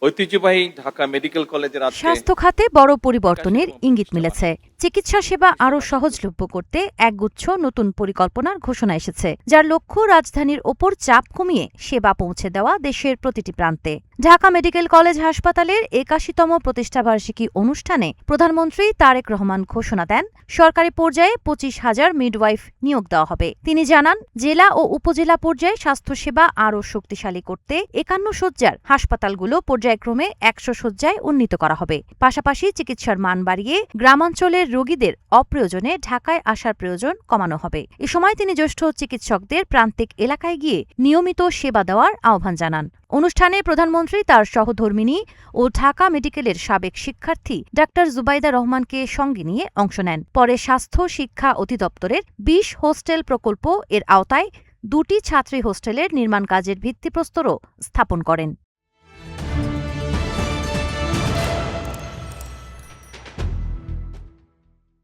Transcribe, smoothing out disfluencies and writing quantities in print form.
ঐতিহ্যবাহী ঢাকা মেডিকেল কলেজের স্বাস্থ্য খাতে বড় পরিবর্তনের ইঙ্গিত মিলেছে। চিকিৎসা সেবা আরও সহজলভ্য করতে একগুচ্ছ নতুন পরিকল্পনার ঘোষণা এসেছে, যার লক্ষ্য রাজধানীর ওপর চাপ কমিয়ে সেবা পৌঁছে দেওয়া দেশের প্রতিটি প্রান্তে। ঢাকা মেডিকেল কলেজ হাসপাতালের ৮১তম প্রতিষ্ঠাবার্ষিকী অনুষ্ঠানে প্রধানমন্ত্রী তারেক রহমান ঘোষণা দেন, সরকারি পর্যায়ে ২৫,০০০ মিডওয়াইফ নিয়োগ দেওয়া হবে। তিনি জানান, জেলা ও উপজেলা পর্যায়ে স্বাস্থ্যসেবা আরও শক্তিশালী করতে ৫১ শয্যার হাসপাতালগুলো পর্যায়ক্রমে ১০০ শয্যায় উন্নীত করা হবে। পাশাপাশি চিকিৎসার মান বাড়িয়ে গ্রামাঞ্চলের রোগীদের অপ্রয়োজনে ঢাকায় আসার প্রয়োজন কমানো হবে। এ সময় তিনি জ্যেষ্ঠ চিকিৎসকদের প্রান্তিক এলাকায় গিয়ে নিয়মিত সেবা দেওয়ার আহ্বান জানান। অনুষ্ঠানে প্রধানমন্ত্রী তার সহধর্মিণী ও ঢাকা মেডিকেলের সাবেক শিক্ষার্থী ডাক্তার জুবাইদা রহমানকে সঙ্গে নিয়ে অংশ নেন। পরে স্বাস্থ্য শিক্ষা অধিদপ্তরের ২০ হোস্টেল প্রকল্প এর আওতায় ২টি ছাত্রী হোস্টেলের নির্মাণ কাজের ভিত্তিপ্রস্তরও স্থাপন করেন।